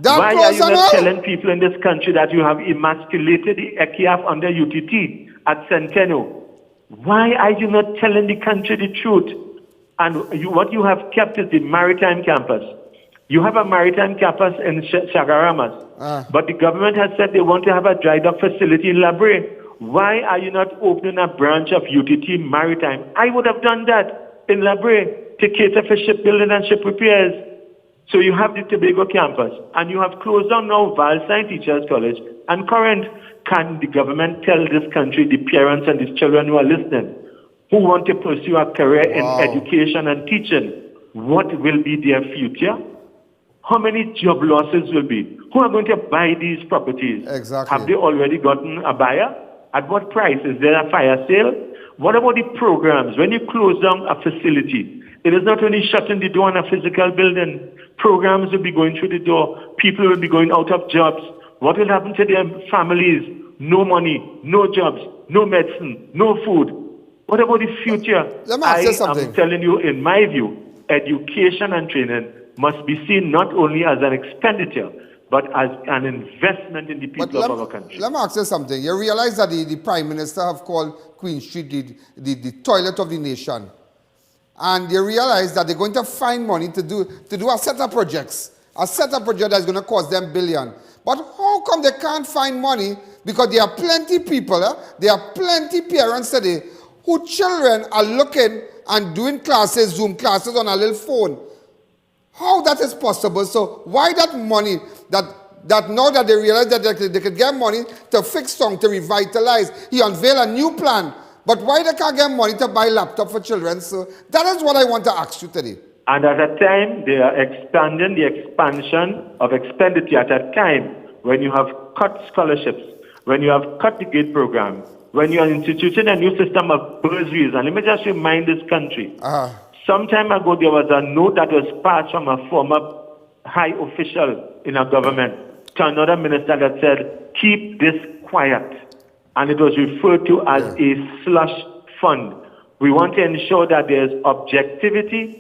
Why are you not telling people in this country that you have emasculated the ECIAF under UTT at Centennial? Why are you not telling the country the truth? And what you have kept is the maritime campus. You have a maritime campus in Chagaramas, but the government has said they want to have a dry dock facility in La Brea. Why are you not opening a branch of UTT Maritime? I would have done that in La Brea to cater for shipbuilding and ship repairs. So you have the Tobago campus, and you have closed down now Valsain Teachers College and Current. Can the government tell this country, the parents and the children who are listening, who want to pursue a career in education and teaching, what will be their future? How many job losses will be? Who are going to buy these properties? Exactly. Have they already gotten a buyer? At what price? Is there a fire sale? What about the programs? When you close down a facility, it is not only shutting the door on a physical building. Programs will be going through the door. People will be going out of jobs. What will happen to their families? No money, no jobs, no medicine, no food. What about the future? Let me ask you something. I'm telling you, in my view, education and training must be seen not only as an expenditure, but as an investment in the people of our country. Let me ask you something. You realize that the Prime Minister have called Queen Street the toilet of the nation. And you realize that they're going to find money to do a set of projects. A set of project that's going to cost them billion. But how come they can't find money? Because there are plenty people, there are plenty parents today whose children are looking and doing classes, Zoom classes on a little phone. How that is possible? So why that money, that now that they realize that they could get money to fix something, to revitalize, he unveiled a new plan. But why they can't get money to buy laptop for children? So that is what I want to ask you today. And at a time, they are expanding the expansion of expenditure at a time when you have cut scholarships, when you have cut the GATE program, when you are instituting a new system of bursaries. And let me just remind this country, some time ago there was a note that was passed from a former high official in our government to another minister that said, keep this quiet. And it was referred to as a slush fund. We want to ensure that there's objectivity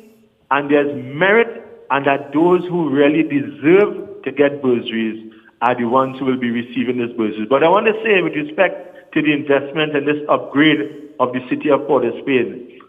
and there's merit, and that those who really deserve to get bursaries are the ones who will be receiving these bursaries. But I want to say, with respect to the investment and this upgrade of the city of Port of Spain,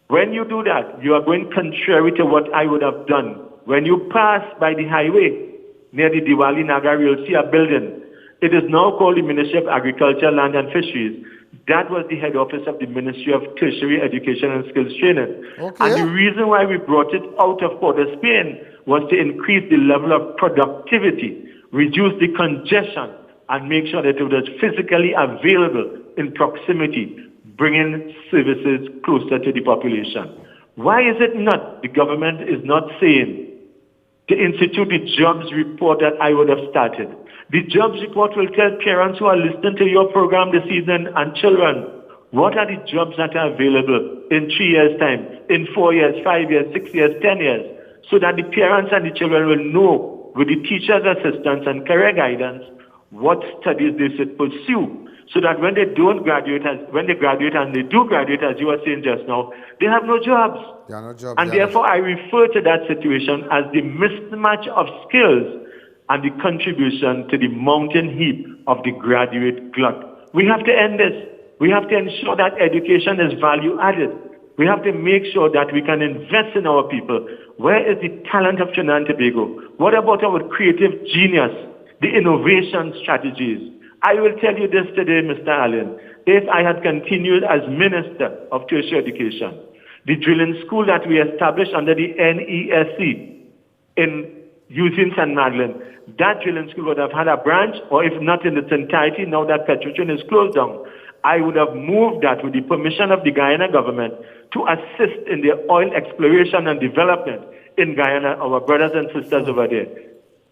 when you do that, you are going contrary to what I would have done. When you pass by the highway near the Diwali Nagar, you'll see a building. It is now called the Ministry of Agriculture, Land and Fisheries. That was the head office of the Ministry of Tertiary Education and Skills Training. Okay. And the reason why we brought it out of Port of Spain was to increase the level of productivity, reduce the congestion, and make sure that it was physically available in proximity, bringing services closer to the population. Why is it not? The government is not saying to institute the jobs report that I would have started. The jobs report will tell parents who are listening to your program this evening and children, what are the jobs that are available in 3 years' time, in 4 years, 5 years, 6 years, 10 years, so that the parents and the children will know with the teacher's assistance and career guidance what studies they should pursue, so that when they don't graduate, when they graduate and they do graduate, as you were saying just now, they have no jobs. There are no jobs. And therefore, I refer to that situation as the mismatch of skills and the contribution to the mountain heap of the graduate glut. We have to end this. We have to ensure that education is value added. We have to make sure that we can invest in our people. Where is the talent of Trinidad and Tobago? What about our creative genius, the innovation strategies? I will tell you this today, Mr. Allen. If I had continued as Minister of Tertiary Education, the drilling school that we established under the NESC in using St. Magdalene, that drilling school would have had a branch, or if not in its entirety, now that Petrotrin is closed down, I would have moved that with the permission of the Guyana government to assist in the oil exploration and development in Guyana, our brothers and sisters over there.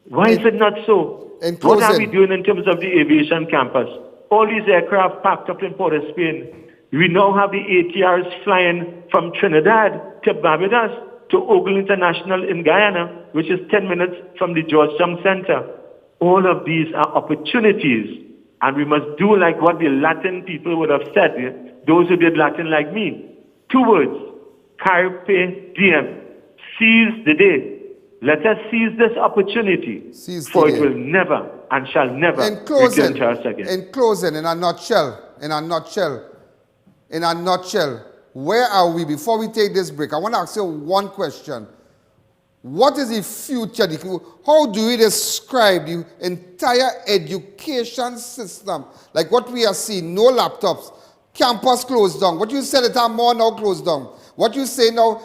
Why is it not so? What are we doing in terms of the aviation campus? All these aircraft parked up in Port of Spain, We now have the ATRs flying from Trinidad to Barbados to Ogle International in Guyana, which is 10 minutes from the Georgetown Center. All of these are opportunities, and we must do like what the Latin people would have said, those who did Latin like me. 2 words, carpe diem, seize the day. Let us seize this opportunity, for it will never and shall never return to us again. In closing, in a nutshell, where are we? Before we take this break, I want to ask you one question. What is the future? How do we describe the entire education system? Like what we are seeing, no laptops, campus closed down. What you said at our more now closed down. What you say now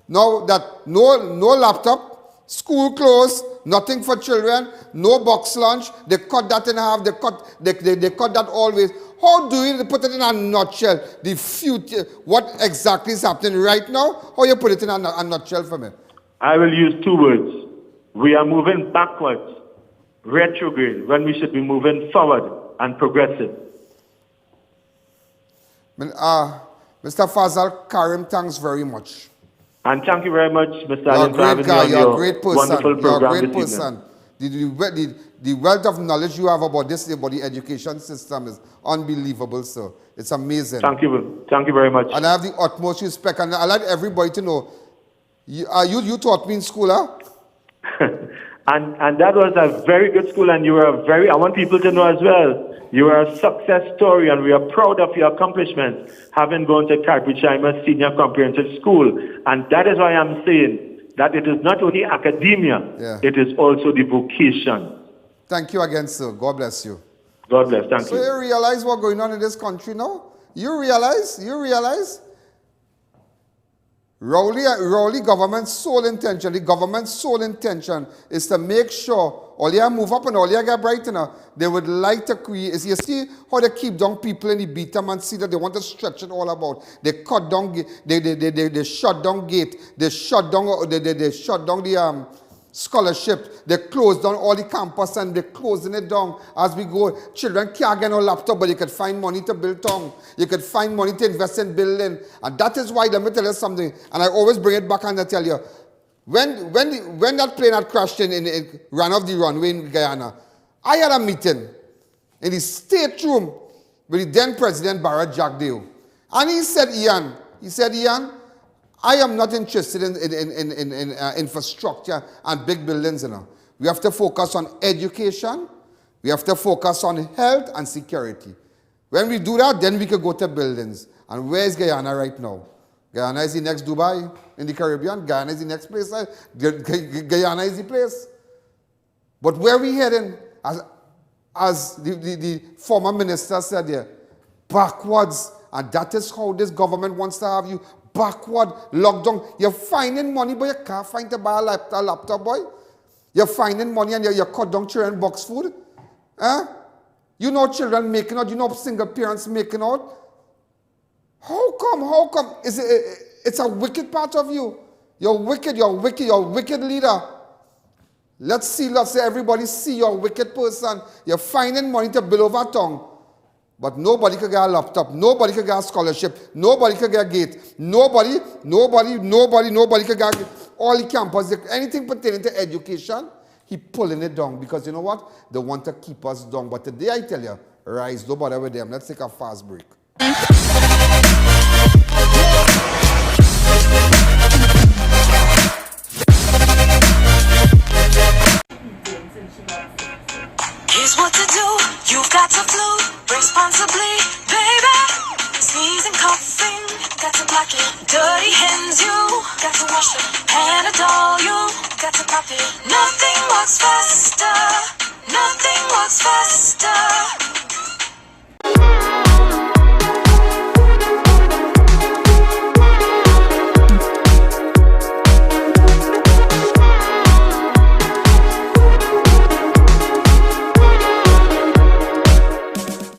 that no laptop, school closed, nothing for children, no box lunch. They cut that in half. They cut that always. How do you put it in a nutshell? The future, what exactly is happening right now? How you put it in a nutshell for me? I will use 2 words. We are moving backwards, retrograde, when we should be moving forward and progressive. Mr. Fazal Karim, thanks very much. And thank you very much, Mr. Allen, You're a great guy. You're a great person. Wonderful program. You're a great person. The wealth of knowledge you have about the education system is unbelievable, sir. It's amazing. Thank you. Thank you very much. And I have the utmost respect. And I'd like everybody to know, you taught me in school, huh? and that was a very good school, and you were I want people to know as well, you are a success story, and we are proud of your accomplishments, having gone to Carpecheimer Senior Comprehensive School. And that is why I'm saying that it is not only academia, it is also the vocation. Thank you again, sir. God bless you. God bless. Thank you. So you realize what's going on in this country now? You realize? Rowley government's sole intention, the government's sole intention is to make sure all you move up and all you get brighter. They would like to create, you see how they keep down people in the beta man see that they want to stretch it all about. They cut down, they shut down gate, they shut down the scholarship, they close down all the campus and they're closing it down as we go. Children can't get no laptop, but you could find money to build town. You could find money to invest in building. And that is why, let me tell you something, and I always bring it back and I tell you, when that plane had crashed in ran off the runway in Guyana, I had a meeting in the state room with the then President Barrett Jagdeo. And he said, Ian, I am not interested in infrastructure and big buildings. We have to focus on education. We have to focus on health and security. When we do that, then we can go to buildings. And where is Guyana right now? Guyana is the next Dubai in the Caribbean. Guyana is the next place. Guyana is the place. But where we heading, as the former minister said there, backwards. And that is how this government wants to have you. Backward, lockdown. You're finding money, but you can't find to buy a laptop, boy. You're finding money and you cut down children box food. You know children making out, you know single parents making out. How come? It's a wicked part of you. You're wicked leader. Let's say everybody see you're a wicked person. You're finding money to build over town. But nobody could get a laptop. Nobody could get a scholarship. Nobody could get a gate. Nobody could get all the campus. Anything pertaining to education, he pulling it down. Because you know what? They want to keep us down. But today I tell you, rise, don't bother with them. Let's take a fast break. Here's what to do. You've got to flow responsibly, baby. Sneezing, coughing, got to block it. Dirty hands, you got to wash them. Panadol, you got to pop it. Nothing works faster. Nothing works faster.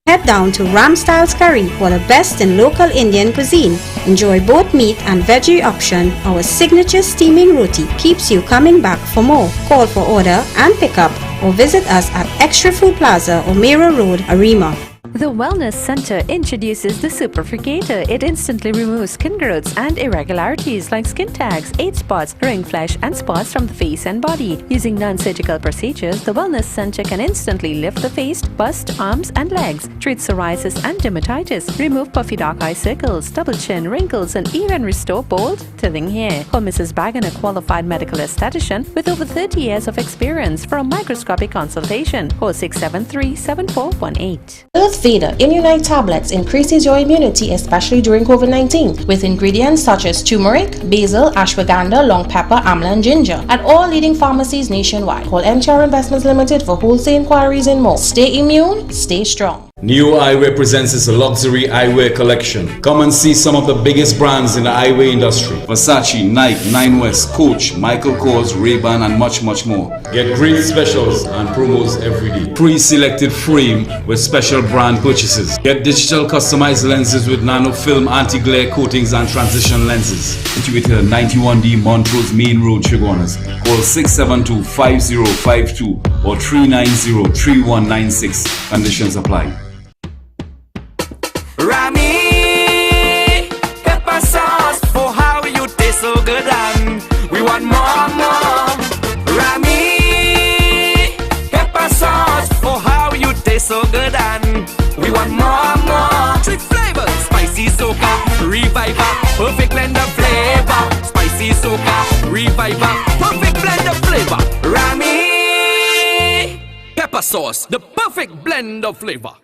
Head down to Ramstyles Curry for the best in local Indian cuisine. Enjoy both meat and veggie option. Our signature steaming roti keeps you coming back for more. Call for order and pick up or visit us at Extra Food Plaza, Omera Road, Arima. The Wellness Center introduces the Superfricator. It instantly removes skin growths and irregularities like skin tags, age spots, ring flesh, and spots from the face and body. Using non-surgical procedures, the Wellness Center can instantly lift the face, bust, arms, and legs, treat psoriasis and dermatitis, remove puffy dark eye circles, double chin, wrinkles, and even restore bald, thinning hair. Call Mrs. Bagan, a qualified medical esthetician with over 30 years of experience, for a microscopic consultation. Call 673-7418. Earth Veda Immunite tablets increases your immunity, especially during COVID-19, with ingredients such as turmeric, basil, ashwagandha, long pepper, amla, and ginger at all leading pharmacies nationwide. Call MTR Investments Limited for wholesale inquiries and more. Stay immune, stay strong. New Eyewear presents its luxury eyewear collection. Come and see some of the biggest brands in the eyewear industry. Versace, Nike, Nine West, Coach, Michael Kors, Ray-Ban, and much more. Get great specials and promos every day. Pre-selected frame with special brand purchases. Get digital customized lenses with nanofilm anti-glare coatings and transition lenses. Situated at 91D Montrose Main Road, Chaguanas. Call 672-5052 or 390-3196. Conditions apply. Rami, pepper sauce, oh how you taste so good and we want more. Rami, pepper sauce, oh how you taste so good and we want more. 3 flavors, spicy soca, reviver, perfect blend of flavor. Spicy soca, reviver, perfect blend of flavor. Rami, pepper sauce, the perfect blend of flavor.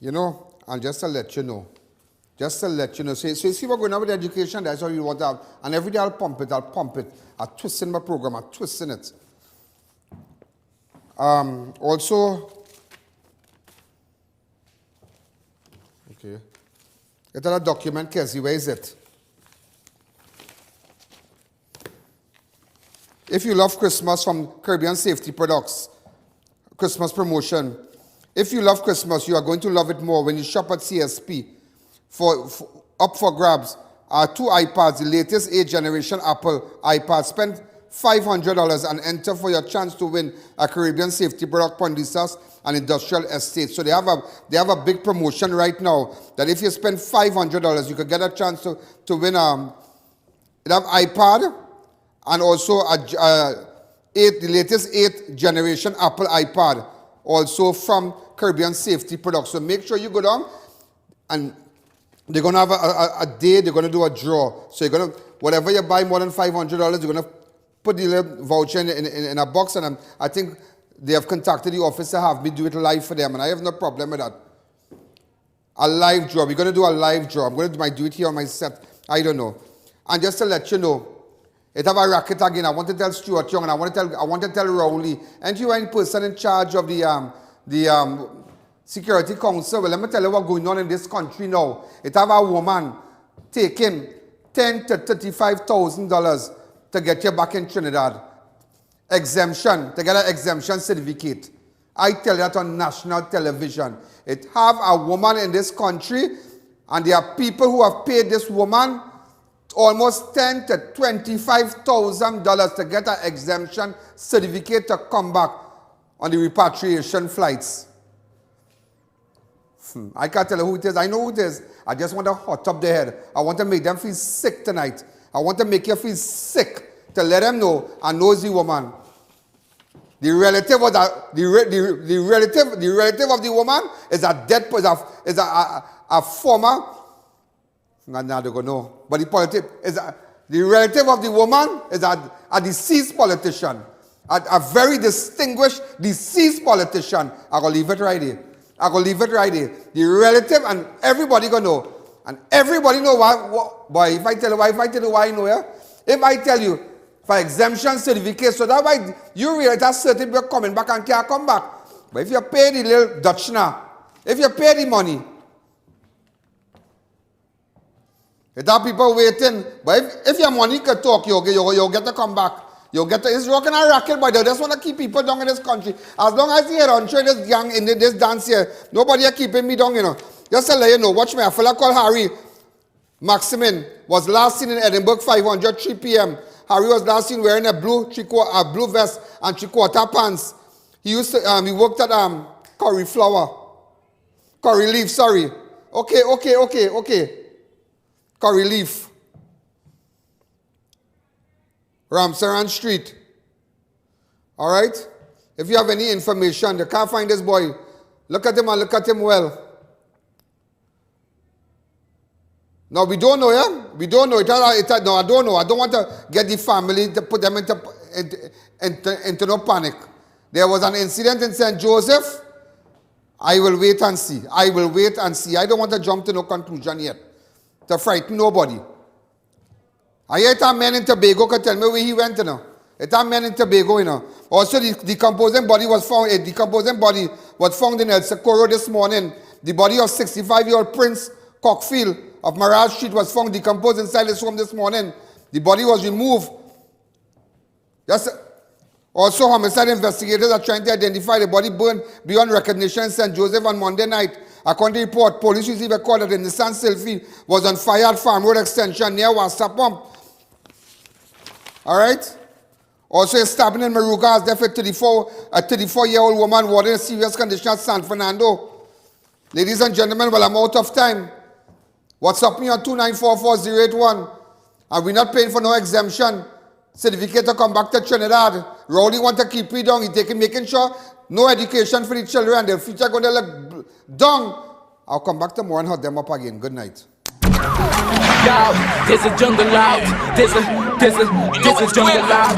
You know, and just to let you know, so you see what's going on with education, that's what you want to have. And every day I'll pump it, I'll twist in my program, I'll twist in it. Also, okay, get that document, Kessie, where is it? If you love Christmas from Caribbean Safety Products, Christmas promotion. If you love Christmas, you are going to love it more when you shop at CSP. Up for grabs are 2 iPads, the latest 8th generation Apple iPad. Spend $500 and enter for your chance to win a Caribbean Safety Product Pondisas and Industrial Estate. So they have a big promotion right now that if you spend $500, you could get a chance to win the iPad and also the latest 8th generation Apple iPad, also from Caribbean Safety Products. So make sure you go down, and they're going to have a day, they're going to do a draw. So you're going to, whatever you buy more than $500, you're going to put the little voucher in a box, and I think they have contacted the office to have me do it live for them, and I have no problem with that. A live draw. We're going to do a live draw. I'm going to do it here on my set. I don't know. And just to let you know, it have a racket again. I want to tell Stuart Young, and I want to tell Rowley, and you are the person in charge of the Security Council. Well, let me tell you what's going on in this country now. It have a woman taking $10,000 to $35,000 to get you back in Trinidad. Exemption, to get an exemption certificate. I tell you that on national television. It have a woman in this country, And there are people who have paid this woman almost $10,000 to $25,000 to get an exemption certificate to come back on the repatriation flights. I can't tell you who it is. I know who it is. I just want to hot up their head. I want to make them feel sick tonight. I want to make you feel sick to let them know I know the woman. The relative of the relative of the woman is a dead person, is a former. Not now they go no, but the relative of the woman is a deceased politician, a very distinguished deceased politician. I gonna leave it right there. The relative and everybody gonna know, and everybody know why. Boy, if I tell you why you know, yeah. If I tell you for exemption certificate, so that why you realize that certain people coming back and can't come back. But if you pay the little Dutch now, if you pay the money, if that people waiting, but if your money can talk, you'll get to come back. You'll get to, it's rocking a racket, but they just want to keep people down in this country. As long as you're on this gang in this dance here, nobody are keeping me down, you know. Just to let you know, watch me, a fella called Harry Maximin was last seen in Edinburgh 500, 3 p.m. Harry was last seen wearing a blue vest and 3/4 pants. He used to, he worked at curry leaf, sorry. Okay. Curry leaf. Ramsaran Street. All right? If you have any information, you can't find this boy. Look at him and look at him well. No, we don't know, yeah? We don't know. No, I don't know. I don't want to get the family to put them into no panic. There was an incident in St. Joseph. I will wait and see. I don't want to jump to no conclusion yet. To frighten nobody. I hear a man in Tobago can tell me where he went, you know. It's a man in Tobago, you know. Also, the decomposing body was found. A decomposing body was found in El Socorro this morning. The body of 65-year-old Prince Cockfield of Mirage Street was found decomposed inside his home this morning. The body was removed. Also, homicide investigators are trying to identify the body burned beyond recognition in St. Joseph on Monday night. According to the report, police received a call that the Nissan Sylphy was on fire at Farm Road Extension near Wassa Pump. All right? Also, a stabbing in Maruga has left a 34-year-old woman warded in a serious condition at San Fernando. Ladies and gentlemen, well, I'm out of time. WhatsApp me on 2944081. And we're not paying for no exemption certificate to come back to Trinidad. Rowley want to keep it down. He's making sure no education for the children and their future going to look down. I'll come back tomorrow and hot them up again. Good night. Yo, there's a jungle out. There's a jungle out.